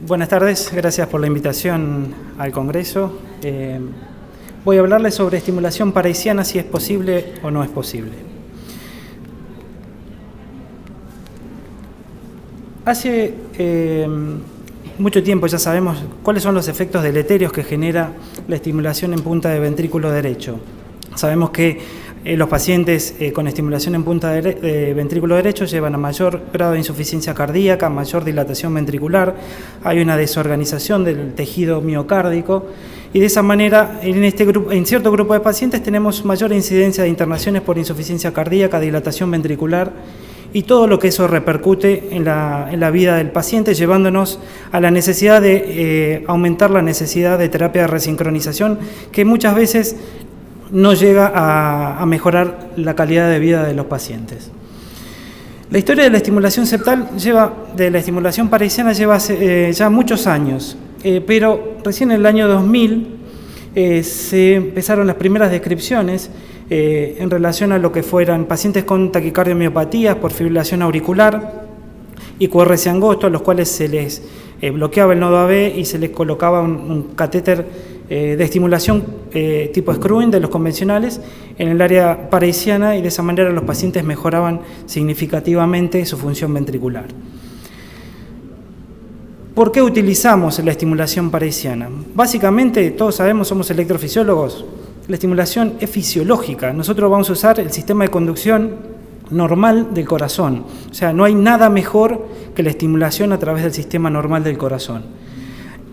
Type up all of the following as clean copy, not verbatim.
Buenas tardes, gracias por la invitación al Congreso. Voy a hablarles sobre estimulación paraysiana, si es posible o no es posible. Hace mucho tiempo ya sabemos cuáles son los efectos deleterios que genera la estimulación en punta de ventrículo derecho. Sabemos que los pacientes con estimulación en punta de ventrículo derecho llevan a mayor grado de insuficiencia cardíaca, mayor dilatación ventricular, hay una desorganización del tejido miocárdico y de esa manera en cierto grupo de pacientes tenemos mayor incidencia de internaciones por insuficiencia cardíaca, dilatación ventricular y todo lo que eso repercute en la vida del paciente, llevándonos a la necesidad de aumentar la necesidad de terapia de resincronización, que muchas veces no llega a mejorar la calidad de vida de los pacientes. La historia de la estimulación septal de la estimulación paraysiana lleva ya muchos años, pero recién en el año 2000 se empezaron las primeras descripciones en relación a lo que fueran pacientes con taquicardiomiopatía por fibrilación auricular y QRS angosto, a los cuales se les bloqueaba el nodo AB y se les colocaba un catéter de estimulación tipo screwing de los convencionales en el área paraysiana y de esa manera los pacientes mejoraban significativamente su función ventricular. ¿Por qué utilizamos la estimulación paraysiana? Básicamente, todos sabemos, somos electrofisiólogos, la estimulación es fisiológica. Nosotros vamos a usar el sistema de conducción normal del corazón. O sea, no hay nada mejor que la estimulación a través del sistema normal del corazón.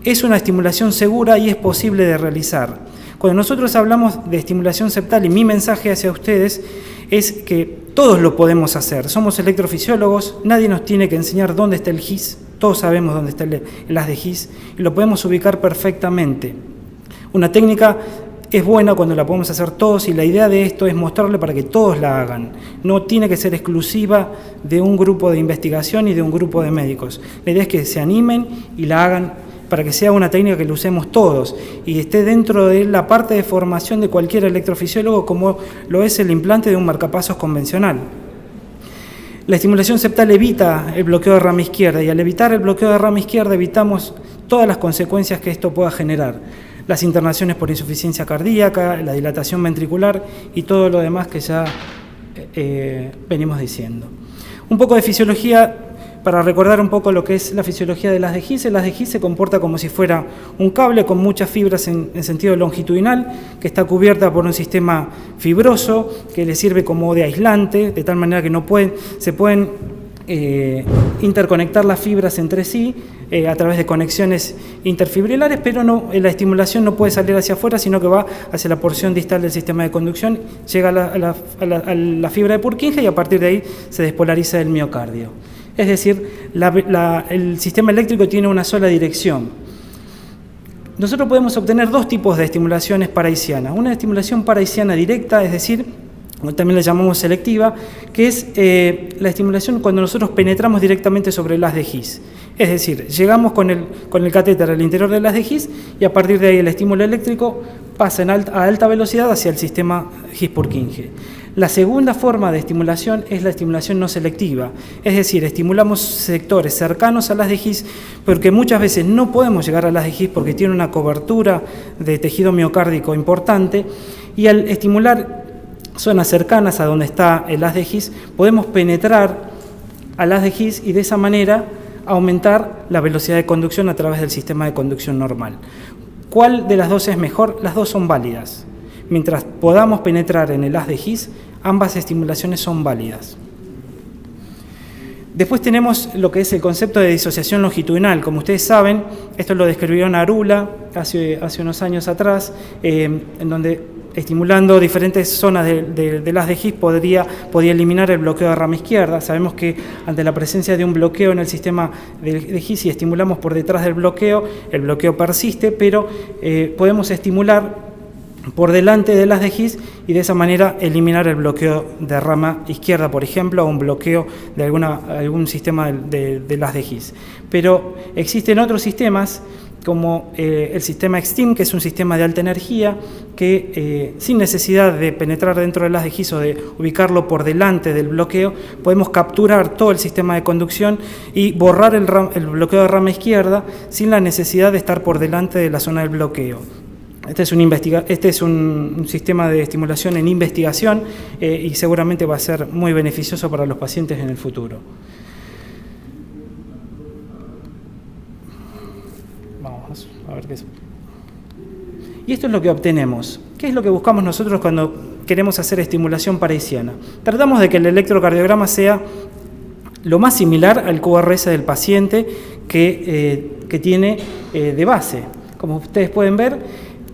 Es una estimulación segura y es posible de realizar. Cuando nosotros hablamos de estimulación septal, y mi mensaje hacia ustedes es que todos lo podemos hacer. Somos electrofisiólogos, nadie nos tiene que enseñar dónde está el GIS, todos sabemos dónde está el haz de GIS y lo podemos ubicar perfectamente. Una técnica es buena cuando la podemos hacer todos y la idea de esto es mostrarle para que todos la hagan. No tiene que ser exclusiva de un grupo de investigación y de un grupo de médicos. La idea es que se animen y la hagan para que sea una técnica que lo usemos todos y esté dentro de la parte de formación de cualquier electrofisiólogo como lo es el implante de un marcapasos convencional. La estimulación septal evita el bloqueo de rama izquierda y al evitar el bloqueo de rama izquierda evitamos todas las consecuencias que esto pueda generar. Las internaciones por insuficiencia cardíaca, la dilatación ventricular y todo lo demás que ya venimos diciendo. Un poco de fisiología para recordar un poco lo que es la fisiología del haz de GIS. El haz de GIS se comporta como si fuera un cable con muchas fibras en sentido longitudinal, que está cubierta por un sistema fibroso que le sirve como de aislante, de tal manera que se pueden interconectar las fibras entre sí a través de conexiones interfibrilares, pero la estimulación no puede salir hacia afuera, sino que va hacia la porción distal del sistema de conducción, llega a la fibra de Purkinje y a partir de ahí se despolariza el miocardio. Es decir, el sistema eléctrico tiene una sola dirección. Nosotros podemos obtener dos tipos de estimulaciones paraysianas. Una estimulación paraysiana directa, es decir, también la llamamos selectiva, que es la estimulación cuando nosotros penetramos directamente sobre el haz de GIS. Es decir, llegamos con el catéter al interior del haz de GIS y a partir de ahí el estímulo eléctrico pasa a alta velocidad hacia el sistema GIS-Purkinje. La segunda forma de estimulación es la estimulación no selectiva, es decir, estimulamos sectores cercanos al haz de GIS, porque muchas veces no podemos llegar al haz de GIS porque tiene una cobertura de tejido miocárdico importante y al estimular zonas cercanas a donde está el haz de GIS, podemos penetrar al haz de GIS y de esa manera aumentar la velocidad de conducción a través del sistema de conducción normal. ¿Cuál de las dos es mejor? Las dos son válidas. Mientras podamos penetrar en el haz de GIS, ambas estimulaciones son válidas. Después tenemos lo que es el concepto de disociación longitudinal. Como ustedes saben, esto lo describió Narula hace unos años atrás, en donde estimulando diferentes zonas del haz de GIS podía eliminar el bloqueo de rama izquierda. Sabemos que ante la presencia de un bloqueo en el sistema de GIS y estimulamos por detrás del bloqueo, el bloqueo persiste, pero podemos estimular por delante del haz de GIS y de esa manera eliminar el bloqueo de rama izquierda, por ejemplo, o un bloqueo de algún sistema del haz de GIS. Pero existen otros sistemas como el sistema XTIM, que es un sistema de alta energía, que sin necesidad de penetrar dentro del haz de GIS o de ubicarlo por delante del bloqueo, podemos capturar todo el sistema de conducción y borrar el bloqueo de rama izquierda sin la necesidad de estar por delante de la zona del bloqueo. Este es un sistema de estimulación en investigación y seguramente va a ser muy beneficioso para los pacientes en el futuro. Vamos a ver qué es. Y esto es lo que obtenemos. ¿Qué es lo que buscamos nosotros cuando queremos hacer estimulación parisiana? Tratamos de que el electrocardiograma sea lo más similar al QRS del paciente que tiene de base. Como ustedes pueden ver,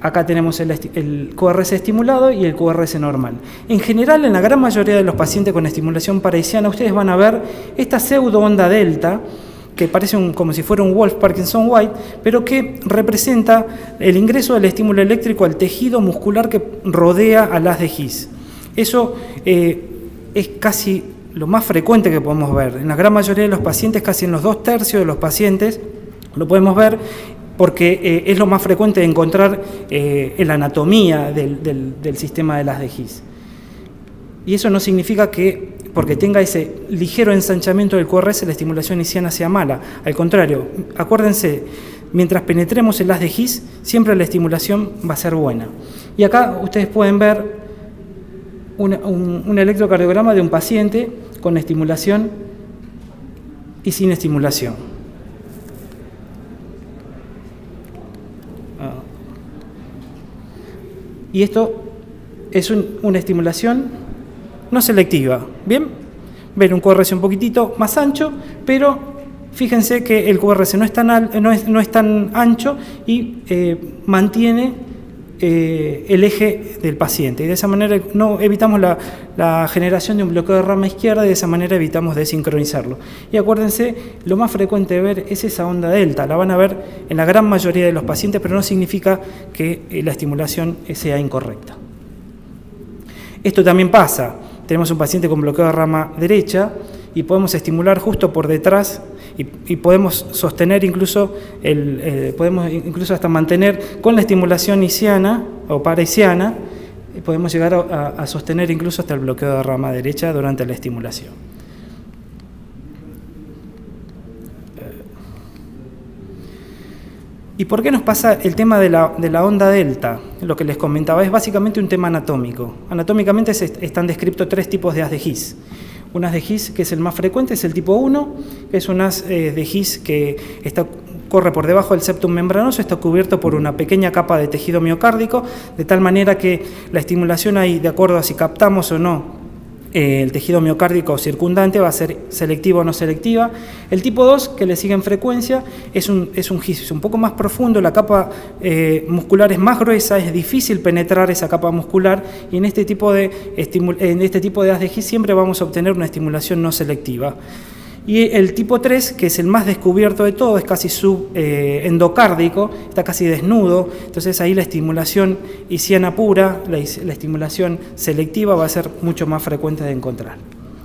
acá tenemos el QRS estimulado y el QRS normal. En general, en la gran mayoría de los pacientes con estimulación parisiana, ustedes van a ver esta pseudo onda delta, que parece como si fuera un Wolf Parkinson White, pero que representa el ingreso del estímulo eléctrico al tejido muscular que rodea al haz de GIS. Eso es casi lo más frecuente que podemos ver. En la gran mayoría de los pacientes, casi en los 2/3 de los pacientes, lo podemos ver porque es lo más frecuente de encontrar en la anatomía del sistema del haz de GIS. Y eso no significa que, porque tenga ese ligero ensanchamiento del QRS, la estimulación isquiana sea mala. Al contrario, acuérdense, mientras penetremos el haz de GIS, siempre la estimulación va a ser buena. Y acá ustedes pueden ver un electrocardiograma de un paciente con estimulación y sin estimulación. Y esto es una estimulación no selectiva, ¿bien? Ven un QRS un poquitito más ancho, pero fíjense que el QRS no es tan ancho y mantiene el eje del paciente. Y de esa manera no evitamos la generación de un bloqueo de rama izquierda y de esa manera evitamos desincronizarlo. Y acuérdense, lo más frecuente de ver es esa onda delta. La van a ver en la gran mayoría de los pacientes, pero no significa que la estimulación sea incorrecta. Esto también pasa. Tenemos un paciente con bloqueo de rama derecha y podemos estimular justo por detrás y podemos sostener incluso, podemos incluso hasta mantener con la estimulación isquiana o parisiana, podemos llegar a sostener incluso hasta el bloqueo de rama derecha durante la estimulación. ¿Y por qué nos pasa el tema de la onda delta? Lo que les comentaba es básicamente un tema anatómico. Anatómicamente están descritos 3 tipos de haz de GIS. Un haz de GIS que es el más frecuente, es el tipo 1, que es un haz de GIS que corre por debajo del septum membranoso, está cubierto por una pequeña capa de tejido miocárdico, de tal manera que la estimulación ahí, de acuerdo a si captamos o no el tejido miocárdico circundante, va a ser selectiva o no selectiva. El tipo 2, que le sigue en frecuencia, es un GIS un poco más profundo, la capa muscular es más gruesa, es difícil penetrar esa capa muscular y en este tipo de haz de GIS siempre vamos a obtener una estimulación no selectiva. Y el tipo 3, que es el más descubierto de todo, es casi subendocárdico, está casi desnudo, entonces ahí la estimulación isquiana pura, la estimulación selectiva va a ser mucho más frecuente de encontrar.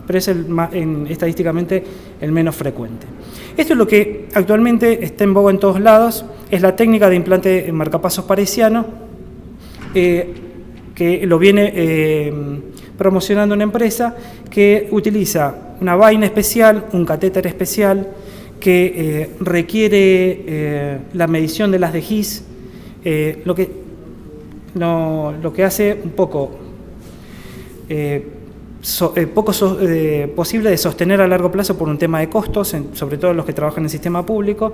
Pero es estadísticamente el menos frecuente. Esto es lo que actualmente está en boga en todos lados, es la técnica de implante en marcapasos parisiano, que lo viene promocionando una empresa que utiliza una vaina especial, un catéter especial, que requiere la medición de las de GIS, lo que hace un poco posible de sostener a largo plazo por un tema de costos, sobre todo los que trabajan en el sistema público,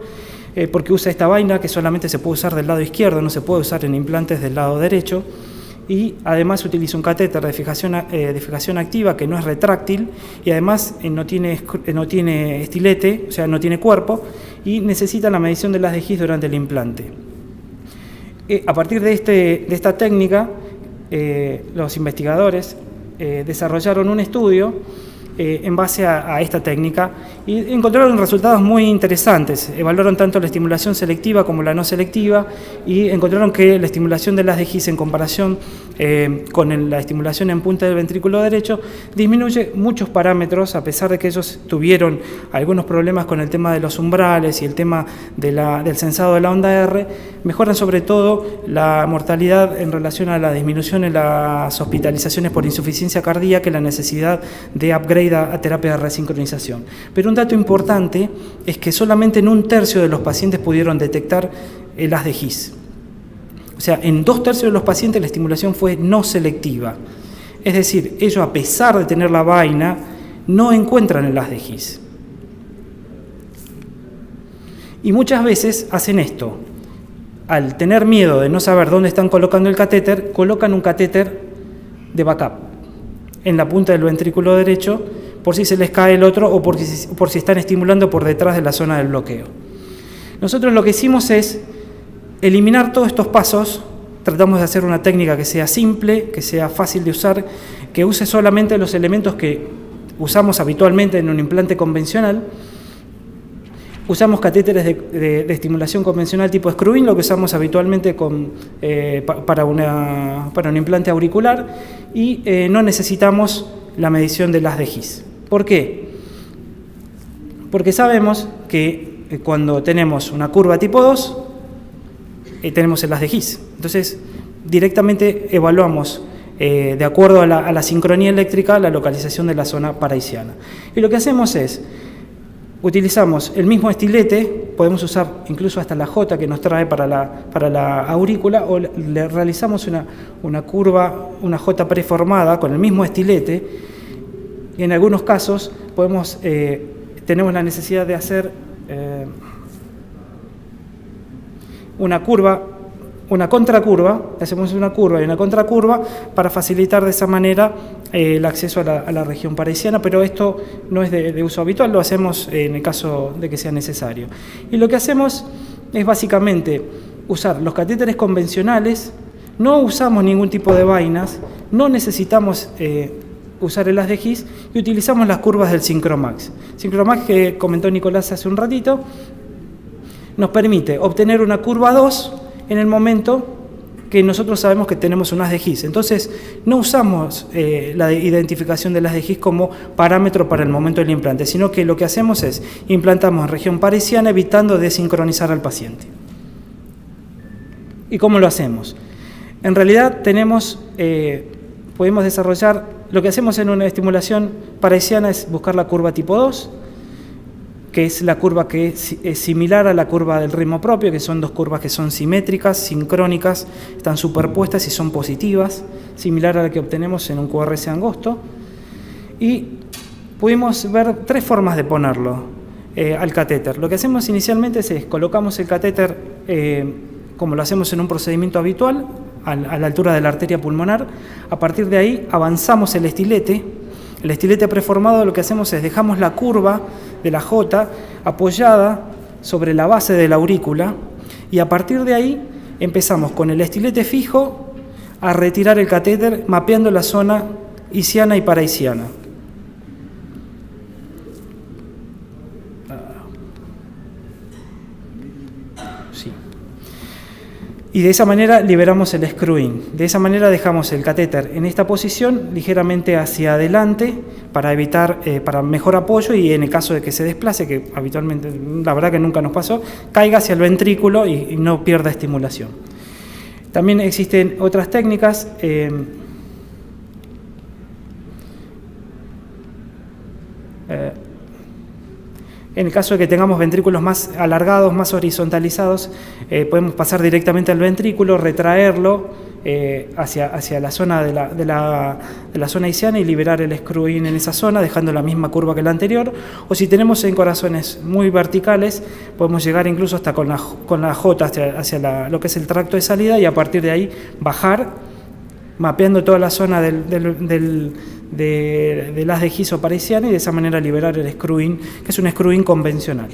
porque usa esta vaina que solamente se puede usar del lado izquierdo, no se puede usar en implantes del lado derecho, y además utiliza un catéter de fijación activa que no es retráctil y además no tiene estilete, o sea, no tiene cuerpo, y necesita la medición de las de GIS durante el implante. A partir de esta técnica, los investigadores desarrollaron un estudio en base a esta técnica y encontraron resultados muy interesantes. Evaluaron tanto la estimulación selectiva como la no selectiva y encontraron que la estimulación de las de His en comparación con la estimulación en punta del ventrículo derecho disminuye muchos parámetros, a pesar de que ellos tuvieron algunos problemas con el tema de los umbrales y el tema del sensado de la onda R, mejoran sobre todo la mortalidad en relación a la disminución en las hospitalizaciones por insuficiencia cardíaca y la necesidad de upgrade a terapia de resincronización. Pero un dato importante es que solamente en 1/3 de los pacientes pudieron detectar el haz de His. O sea, en 2/3 de los pacientes la estimulación fue no selectiva. Es decir, ellos, a pesar de tener la vaina, no encuentran el haz de His. Y muchas veces hacen esto. Al tener miedo de no saber dónde están colocando el catéter, colocan un catéter de backup en la punta del ventrículo derecho por si se les cae el otro o por si están estimulando por detrás de la zona del bloqueo. Nosotros lo que hicimos es eliminar todos estos pasos. Tratamos de hacer una técnica que sea simple, que sea fácil de usar, que use solamente los elementos que usamos habitualmente en un implante convencional. Usamos catéteres de estimulación convencional tipo screw-in, lo que usamos habitualmente para un implante auricular, y no necesitamos la medición del haz de His. ¿Por qué? Porque sabemos que cuando tenemos una curva tipo 2, tenemos el haz de His. Entonces, directamente evaluamos, de acuerdo a la sincronía eléctrica, la localización de la zona paraisiana. Y lo que hacemos es, utilizamos el mismo estilete, podemos usar incluso hasta la J que nos trae para la aurícula, o le realizamos una curva, una J preformada con el mismo estilete, y en algunos casos tenemos la necesidad de hacer una curva, una contracurva, hacemos una curva y una contracurva para facilitar de esa manera el acceso a la región paraisiana, pero esto no es de uso habitual, lo hacemos en el caso de que sea necesario. Y lo que hacemos es básicamente usar los catéteres convencionales, no usamos ningún tipo de vainas, no necesitamos usar el haz de His y utilizamos las curvas del Syncromax. Syncromax, que comentó Nicolás hace un ratito, nos permite obtener una curva 2 en el momento que nosotros sabemos que tenemos un haz de His. Entonces, no usamos la identificación del haz de His como parámetro para el momento del implante, sino que lo que hacemos es implantamos en región paraisiana evitando desincronizar al paciente. ¿Y cómo lo hacemos? En realidad podemos desarrollar, lo que hacemos en una estimulación paraisiana es buscar la curva tipo 2, que es la curva que es similar a la curva del ritmo propio, que son dos curvas que son simétricas, sincrónicas, están superpuestas y son positivas, similar a la que obtenemos en un QRS angosto. Y pudimos ver 3 formas de ponerlo al catéter. Lo que hacemos inicialmente es colocamos el catéter como lo hacemos en un procedimiento habitual, a la altura de la arteria pulmonar. A partir de ahí avanzamos el estilete. El estilete preformado, lo que hacemos es dejamos la curva de la J apoyada sobre la base de la aurícula y a partir de ahí empezamos con el estilete fijo a retirar el catéter mapeando la zona isiana y paraisiana. Sí. Y de esa manera liberamos el screw-in. De esa manera dejamos el catéter en esta posición ligeramente hacia adelante para evitar, para mejor apoyo, y en el caso de que se desplace, que habitualmente, la verdad que nunca nos pasó, caiga hacia el ventrículo y no pierda estimulación. También existen otras técnicas. En el caso de que tengamos ventrículos más alargados, más horizontalizados, podemos pasar directamente al ventrículo, retraerlo hacia la zona de la zona isiana y liberar el screw-in en esa zona, dejando la misma curva que la anterior. O si tenemos en corazones muy verticales, podemos llegar incluso hasta con la J hacia lo que es el tracto de salida, y a partir de ahí bajar, mapeando toda la zona del haz de His o paraisiana, y de esa manera liberar el screw-in, que es un screw-in convencional.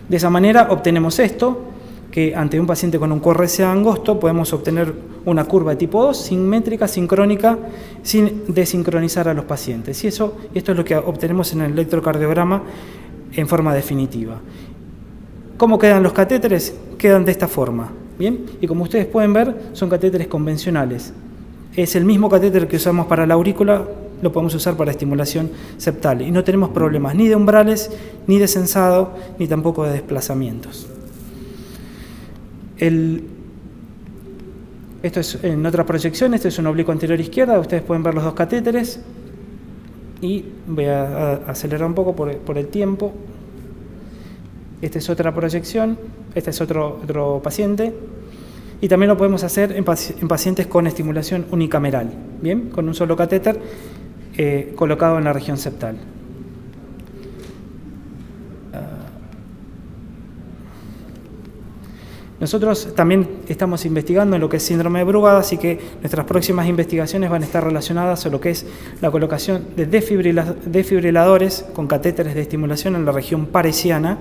De esa manera obtenemos esto. que ante un paciente con un QRS angosto podemos obtener una curva de tipo 2, simétrica, sincrónica, sin desincronizar a los pacientes. Y esto es lo que obtenemos en el electrocardiograma en forma definitiva. ¿Cómo quedan los catéteres? Quedan de esta forma, ¿bien? Y como ustedes pueden ver, son catéteres convencionales. Es el mismo catéter que usamos para la aurícula, lo podemos usar para estimulación septal. Y no tenemos problemas ni de umbrales, ni de sensado, ni tampoco de desplazamientos. Esto es en otra proyección, este es un oblicuo anterior izquierda, ustedes pueden ver los dos catéteres. Y voy a acelerar un poco por el tiempo. Esta es otra proyección, este es otro paciente. Y también lo podemos hacer en pacientes con estimulación unicameral, ¿bien? Con un solo catéter colocado en la región septal. Nosotros también estamos investigando en lo que es síndrome de Brugada, así que nuestras próximas investigaciones van a estar relacionadas a lo que es la colocación de desfibriladores con catéteres de estimulación en la región paresiana,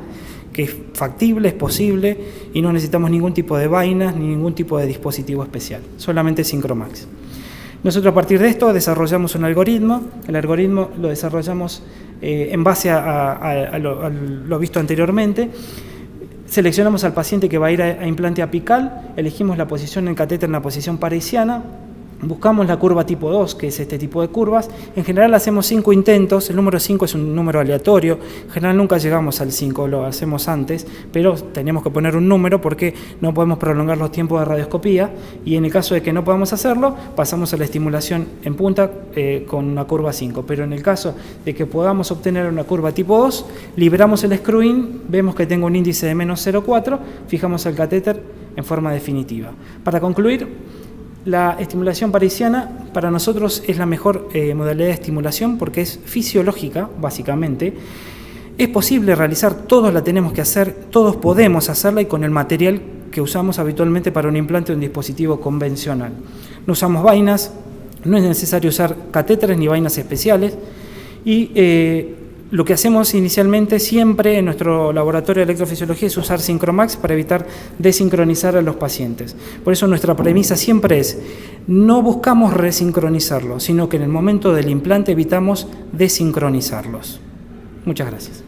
que es factible, es posible y no necesitamos ningún tipo de vainas ni ningún tipo de dispositivo especial, solamente Syncromax. Nosotros a partir de esto desarrollamos un algoritmo, el algoritmo lo desarrollamos en base a lo visto anteriormente. Seleccionamos al paciente que va a ir a implante apical, elegimos la posición del catéter en la posición paresiana, buscamos la curva tipo 2, que es este tipo de curvas. En general hacemos 5 intentos, el número 5 es un número aleatorio, en general nunca llegamos al 5, lo hacemos antes, pero tenemos que poner un número porque no podemos prolongar los tiempos de radioscopía, y en el caso de que no podamos hacerlo, pasamos a la estimulación en punta con una curva 5, pero en el caso de que podamos obtener una curva tipo 2, liberamos el screw-in, vemos que tengo un índice de menos 0,4, fijamos el catéter en forma definitiva. Para concluir, la estimulación paresiana para nosotros es la mejor modalidad de estimulación porque es fisiológica, básicamente. Es posible realizar, todos la tenemos que hacer, todos podemos hacerla y con el material que usamos habitualmente para un implante de un dispositivo convencional. No usamos vainas, no es necesario usar catéteres ni vainas especiales y lo que hacemos inicialmente siempre en nuestro laboratorio de electrofisiología es usar Syncromax para evitar desincronizar a los pacientes. Por eso nuestra premisa siempre es, no buscamos resincronizarlos, sino que en el momento del implante evitamos desincronizarlos. Muchas gracias.